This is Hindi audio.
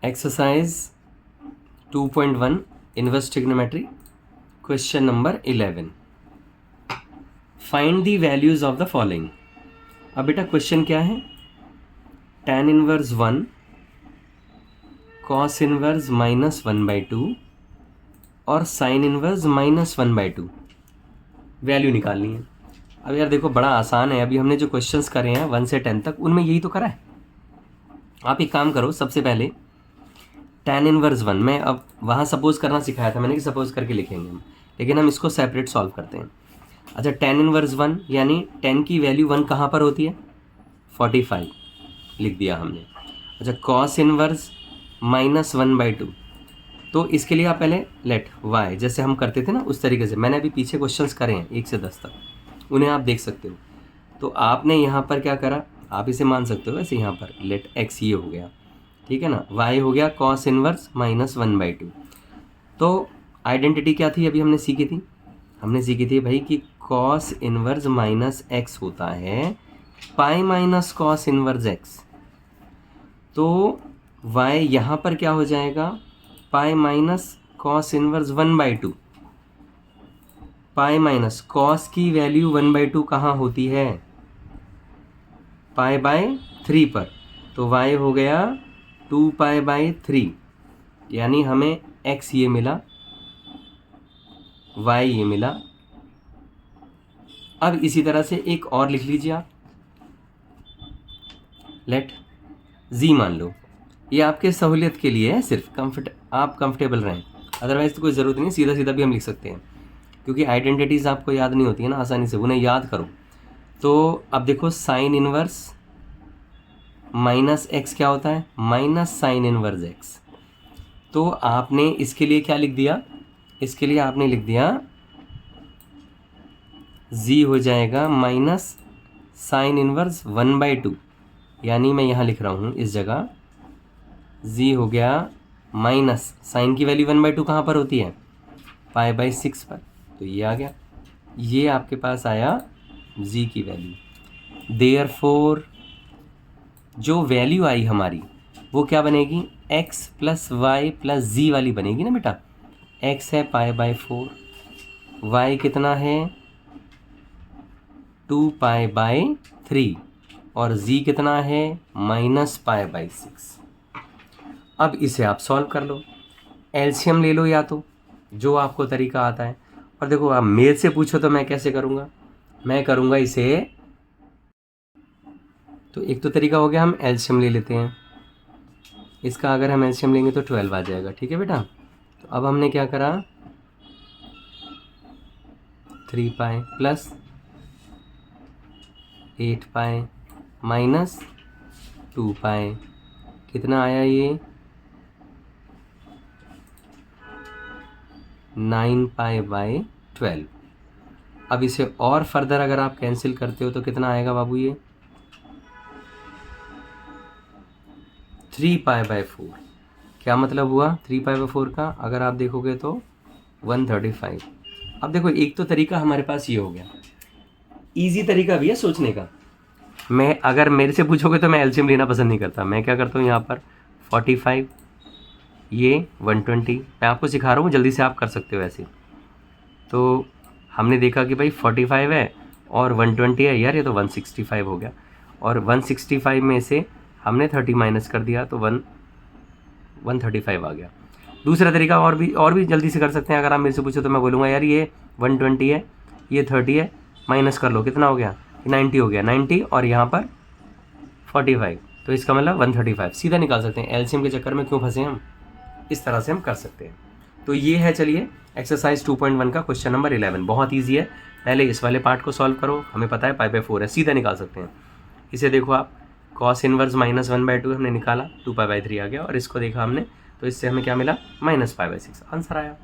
Exercise 2.1 inverse trigonometry question number 11 find the values of the following. अब बेटा क्वेश्चन क्या है, tan इनवर्स 1 cos इनवर्स -1/2 और sin इनवर्स -1/2 वैल्यू निकालनी है। अब यार देखो बड़ा आसान है, अभी हमने जो क्वेश्चंस करे हैं 1 से 10 तक उनमें यही तो करा है। आप एक काम करो, सबसे पहले tan इनवर्स 1 मैं अब वहाँ सपोज करना सिखाया था मैंने कि सपोज करके लिखेंगे हम, लेकिन हम इसको सेपरेट सॉल्व करते हैं। अच्छा, tan इनवर्स 1 यानी tan की वैल्यू 1 कहाँ पर होती है, 45 लिख दिया हमने। अच्छा, cos इनवर्स -1/2, तो इसके लिए आप पहले लेट y जैसे हम करते थे ना उस तरीके से, मैंने अभी पीछे क्वेश्चंस करे हैं 1 से 10 तक, उन्हें आप देख सकते हो। तो आपने यहाँ पर क्या करा, आप इसे मान सकते हो वैसे, यहाँ पर लेट x ये हो गया, ठीक है ना, y हो गया cos इनवर्स -1/2। तो आइडेंटिटी क्या थी अभी हमने सीखी थी, भाई कि cos इनवर्स -x होता है pi minus cos inverse x। तो y यहाँ पर क्या हो जाएगा, pi minus cos inverse 1/2। Pi minus cos की वैल्यू 1/2 कहाँ होती है, पाई बाय 3 पर, तो y हो गया 2π/3, यानी हमें x ये मिला, y ये मिला। अब इसी तरह से एक और लिख लीजिए आप, लेट z मान लो, ये आपके सहूलियत के लिए है, सिर्फ आप कंफर्टेबल रहें, अदरवाइज तो कोई ज़रूरत नहीं, सीधा सीधा भी हम लिख सकते हैं, क्योंकि आइडेंटिटीज़ आपको याद नहीं होती है ना आसानी से, उन्हें याद करो। तो अब देखो साइन इनवर्स -x क्या होता है, माइनस साइन इनवर्स x। तो आपने इसके लिए क्या लिख दिया, इसके लिए आपने लिख दिया z हो जाएगा माइनस साइन इनवर्स 1/2, यानी मैं यहाँ लिख रहा हूँ इस जगह z हो गया माइनस साइन की वैल्यू 1/2 कहाँ पर होती है, π/6 पर, तो ये आ गया, ये आपके पास आया z की वैल्यू। देयरफॉर जो वैल्यू आई हमारी वो क्या बनेगी, x + y + z वाली बनेगी ना बेटा। x है π/4, y कितना है 2π/3 और z कितना है -π/6। अब इसे आप सॉल्व कर लो, एलसीएम ले लो या तो, जो आपको तरीका आता है। और देखो आप मेरे से पूछो तो मैं कैसे करूँगा, मैं करूँगा इसे, तो एक तो तरीका हो गया हम एलसीएम ले लेते हैं, इसका अगर हम एलसीएम लेंगे तो 12 आ जाएगा, ठीक है बेटा। तो अब हमने क्या करा, 3π + 8π माइनस 2π, कितना आया ये 9π/12। अब इसे और फर्दर अगर आप कैंसिल करते हो तो कितना आएगा बाबू, ये 3π/4। क्या मतलब हुआ 3π/4 का, अगर आप देखोगे तो 135। अब देखो एक तो तरीका हमारे पास ये हो गया, इजी तरीका भी है सोचने का। मैं अगर मेरे से पूछोगे तो मैं एलसीएम लेना पसंद नहीं करता, मैं क्या करता हूँ यहाँ पर 45 ये 120, मैं आपको सिखा रहा हूँ, जल्दी से आप कर सकते हो ऐसे। तो हमने देखा कि भाई 45 है और 120 है, यार ये तो 165 हो गया, और 165 में से हमने 30 माइनस कर दिया तो 135 आ गया। दूसरा तरीका और भी जल्दी से कर सकते हैं, अगर आप मेरे से पूछो तो मैं बोलूँगा यार ये 120 है, ये 30 है, माइनस कर लो, कितना हो गया 90 हो गया, 90 और यहाँ पर 45, तो इसका मतलब 135 सीधा निकाल सकते हैं। एलसीएम के चक्कर में क्यों फंसे हम, इस तरह से हम कर सकते हैं। तो ये है, चलिए एक्सरसाइज 2.1 का क्वेश्चन नंबर 11, बहुत ईजी है। पहले इस वाले पार्ट को सॉल्व करो, हमें पता है π/4 है, सीधा निकाल सकते हैं। इसे देखो आप, cos इनवर्स -1/2 हमने निकाला, 2π/3 आ गया, और इसको देखा हमने तो इससे हमें क्या मिला, -π/6, आंसर आया।